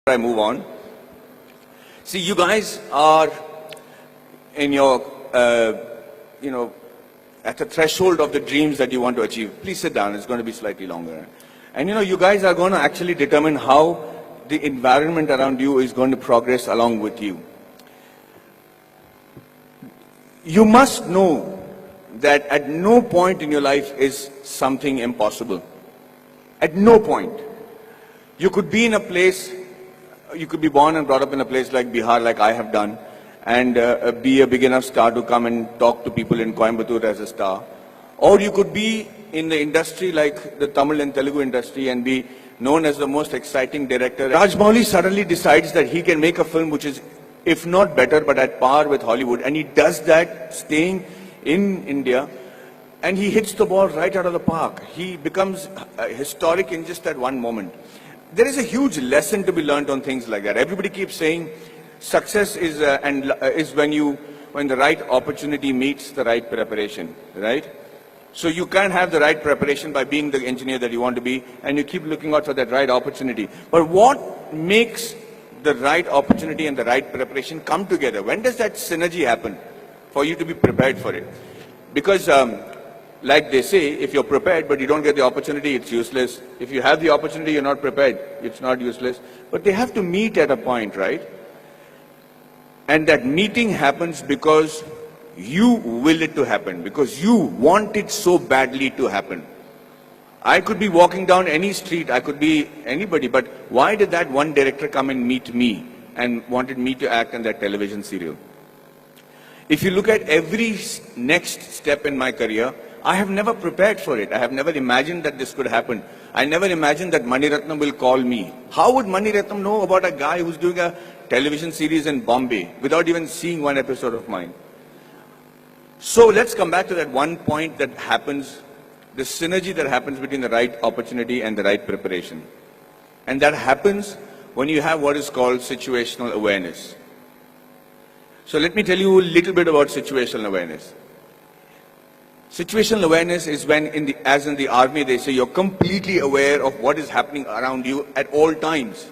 I move on. See, you guys are in your, at the threshold of the dreams that you want to achieve. Please sit down. It's going to be slightly longer. And you guys are going to actually determine how the environment around you is going to progress along with you. You must know that at no point in your life is something impossible. At no point. You could be in a place, you could be born and brought up in a place like Bihar, like I have done, and be a big enough star to come and talk to people in Coimbatore as a star. Or you could be in the industry like the Tamil and Telugu industry and be known as the most exciting director. Rajamouli suddenly decides that he can make a film which is, if not better, but at par with Hollywood. And he does that staying in India, and he hits the ball right out of the park. He becomes historic in just that one moment. There is a huge lesson to be learned on things like that. Everybody keeps saying success is when the right opportunity meets the right preparation, right? So you can't have the right preparation by being the engineer that you want to be, and you keep looking out for that right opportunity. But what makes the right opportunity and the right preparation come together? When does that synergy happen for you to be prepared for it? Because like they say, if you're prepared but you don't get the opportunity, it's useless. If you have the opportunity, you're not prepared, it's not useless. But they have to meet at a point, right? And that meeting happens because you will it to happen, because you want it so badly to happen. I could be walking down any street, I could be anybody, but why did that one director come and meet me and wanted me to act in that television serial? If you look at every next step in my career, I have never prepared for it. I have never imagined that this could happen. I never imagined that Mani Ratnam will call me. How would Mani Ratnam know about a guy who's doing a television series in Bombay without even seeing one episode of mine? So let's come back to that one point that happens, the synergy that happens between the right opportunity and the right preparation. And that happens when you have what is called situational awareness. So let me tell you a little bit about situational awareness. Situational awareness is when, as in the army, they say you're completely aware of what is happening around you at all times.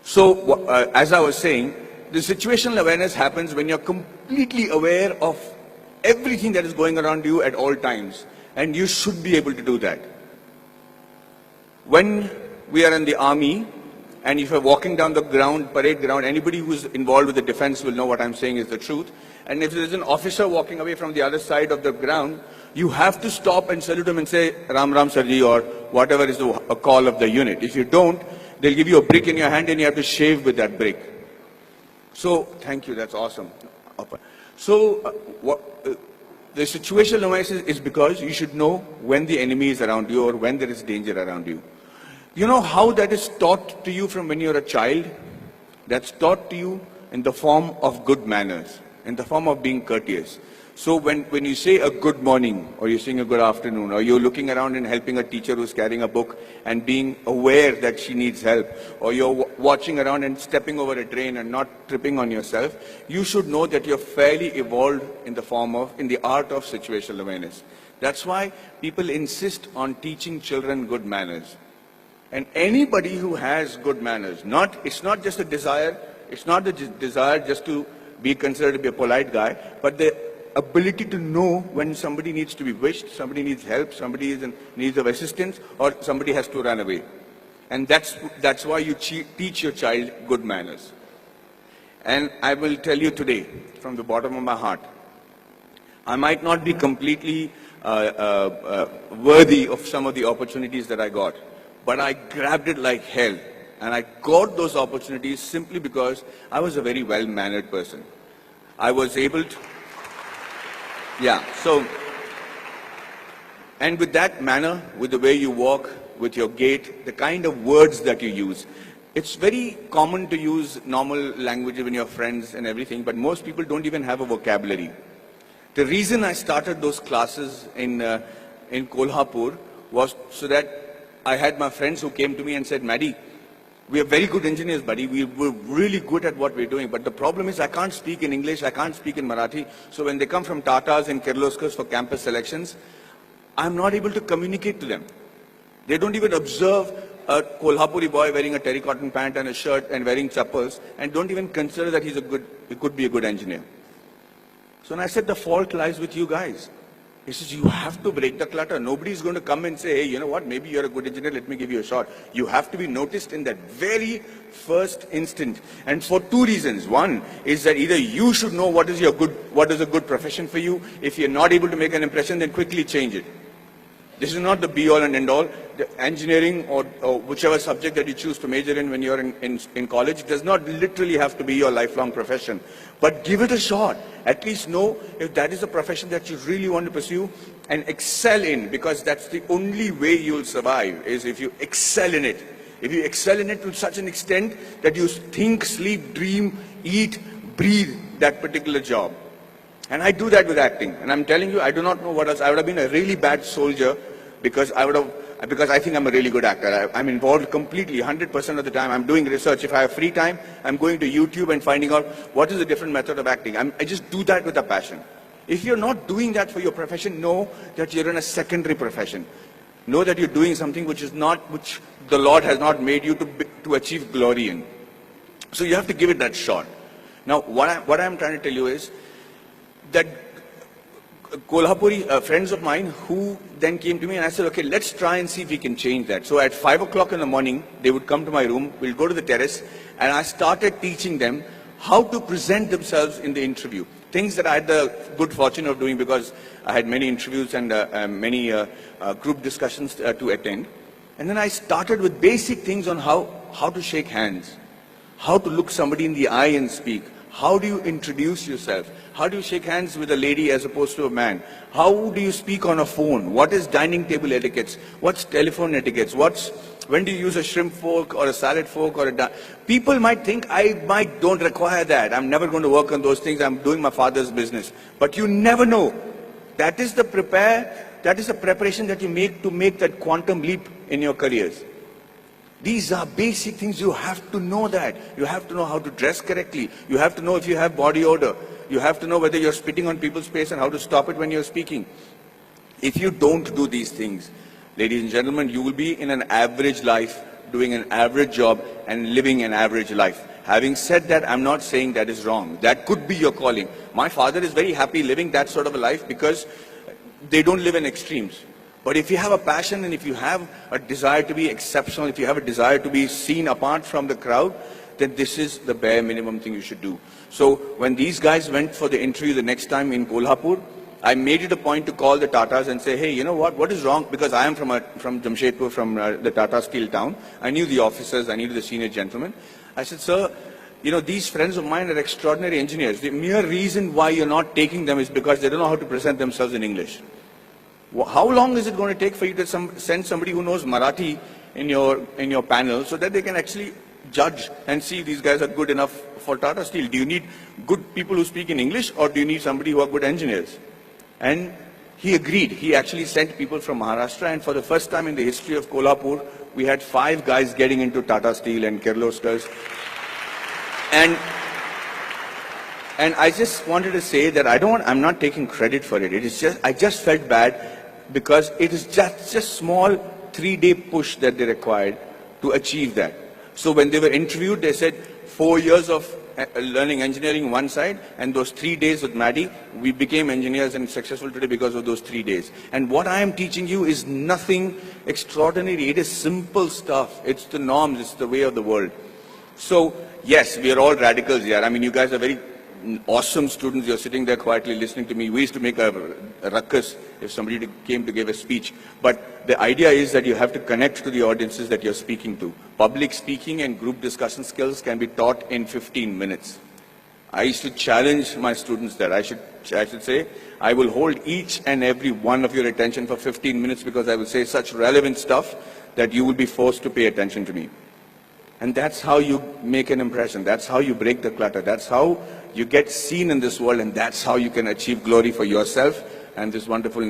So, as I was saying, the situational awareness happens when you're completely aware of everything that is going around you at all times. And you should be able to do that. When we are in the army, and if you're walking down the ground, parade ground, anybody who's involved with the defense will know what I'm saying is the truth. And if there's an officer walking away from the other side of the ground, you have to stop and salute him and say, Ram Ram Sarji, or whatever is a call of the unit. If you don't, they'll give you a brick in your hand and you have to shave with that brick. So, thank you, that's awesome. So, the situational awareness is because you should know when the enemy is around you or when there is danger around you. You know how that is taught to you from when you're a child? That's taught to you in the form of good manners, in the form of being courteous. So when you say a good morning, or you're saying a good afternoon, or you're looking around and helping a teacher who's carrying a book and being aware that she needs help, or you're watching around and stepping over a drain and not tripping on yourself, you should know that you're fairly evolved in the art of situational awareness. That's why people insist on teaching children good manners. And anybody who has good manners, it's not just a desire, it's not the desire just to be considered to be a polite guy, but the ability to know when somebody needs to be wished, somebody needs help, somebody is in need of assistance, or somebody has to run away. And that's why you teach your child good manners. And I will tell you today, from the bottom of my heart, I might not be completely worthy of some of the opportunities that I got, but I grabbed it like hell. And I got those opportunities simply because I was a very well-mannered person. I was able to, and with that manner, with the way you walk, with your gait, the kind of words that you use, it's very common to use normal language when you're friends and everything, but most people don't even have a vocabulary. The reason I started those classes in Kolhapur was so that I had my friends who came to me and said, Maddie, we are very good engineers, buddy. We're really good at what we're doing. But the problem is I can't speak in English, I can't speak in Marathi. So when they come from Tatas and Kirloskars for campus selections, I'm not able to communicate to them. They don't even observe a Kolhapuri boy wearing a terracotta pant and a shirt and wearing chappals and don't even consider that he could be a good engineer. So when I said the fault lies with you guys, he says, you have to break the clutter. Nobody's going to come and say, hey, you know what, maybe you're a good engineer, let me give you a shot. You have to be noticed in that very first instant. And for two reasons. One is that either you should know what is a good profession for you. If you're not able to make an impression, then quickly change it. This is not the be-all and end-all. The engineering or whichever subject that you choose to major in when you're in college does not literally have to be your lifelong profession. But give it a shot. At least know if that is a profession that you really want to pursue and excel in, because that's the only way you'll survive, is if you excel in it. If you excel in it to such an extent that you think, sleep, dream, eat, breathe that particular job. And I do that with acting. And I'm telling you, I do not know what else. I would have been a really bad soldier because I think I'm a really good actor. I'm involved completely, 100% of the time. I'm doing research. If I have free time, I'm going to YouTube and finding out what is a different method of acting. I just do that with a passion. If you're not doing that for your profession, know that you're in a secondary profession. Know that you're doing something which the Lord has not made you to achieve glory in. So you have to give it that shot. Now, what I'm trying to tell you is that Kolhapuri friends of mine who then came to me and I said, okay, let's try and see if we can change that. So at 5 o'clock in the morning, they would come to my room, we'll go to the terrace, and I started teaching them how to present themselves in the interview. Things that I had the good fortune of doing because I had many interviews and many group discussions to attend. And then I started with basic things on how to shake hands, how to look somebody in the eye and speak. How do you introduce yourself? How do you shake hands with a lady as opposed to a man? How do you speak on a phone? What is dining table etiquettes? What's telephone etiquettes? When do you use a shrimp fork or a salad fork or people might think I don't require that. I'm never going to work on those things. I'm doing my father's business. But you never know. That is the preparation that you make to make that quantum leap in your careers. These are basic things. You have to know that. You have to know how to dress correctly. You have to know if you have body odor. You have to know whether you're spitting on people's face and how to stop it when you're speaking. If you don't do these things, ladies and gentlemen, you will be in an average life, doing an average job and living an average life. Having said that, I'm not saying that is wrong. That could be your calling. My father is very happy living that sort of a life because they don't live in extremes. But if you have a passion and if you have a desire to be exceptional, if you have a desire to be seen apart from the crowd, then this is the bare minimum thing you should do. So when these guys went for the interview the next time in Kolhapur, I made it a point to call the Tatas and say, hey, you know what is wrong? Because I am from Jamshedpur, from the Tata Steel town. I knew the officers, I knew the senior gentlemen. I said, sir, you know, these friends of mine are extraordinary engineers. The mere reason why you're not taking them is because they don't know how to present themselves in English. How long is it going to take for you to send somebody who knows Marathi in your panel so that they can actually judge and see if these guys are good enough for Tata Steel? Do you need good people who speak in English or do you need somebody who are good engineers? And he agreed. He actually sent people from Maharashtra, and for the first time in the history of Kolhapur, we had 5 guys getting into Tata Steel and Kirloskars. And I just wanted to say that I'm not taking credit for it. I just felt bad because it is just a small 3-day push that they required to achieve that. So when they were interviewed, they said 4 years of learning engineering one side, and those 3 days with Maddie, we became engineers and successful today because of those 3 days. And what I am teaching you is nothing extraordinary. It is simple stuff. It's the norms. It's the way of the world. So yes, we are all radicals here. I mean, you guys are very awesome students. You're sitting there quietly listening to me. We used to make a ruckus if somebody came to give a speech. But the idea is that you have to connect to the audiences that you're speaking to. Public speaking and group discussion skills can be taught in 15 minutes. I used to challenge my students that I should say, I will hold each and every one of your attention for 15 minutes because I will say such relevant stuff that you will be forced to pay attention to me. And that's how you make an impression. That's how you break the clutter. That's how you get seen in this world, and that's how you can achieve glory for yourself and this wonderful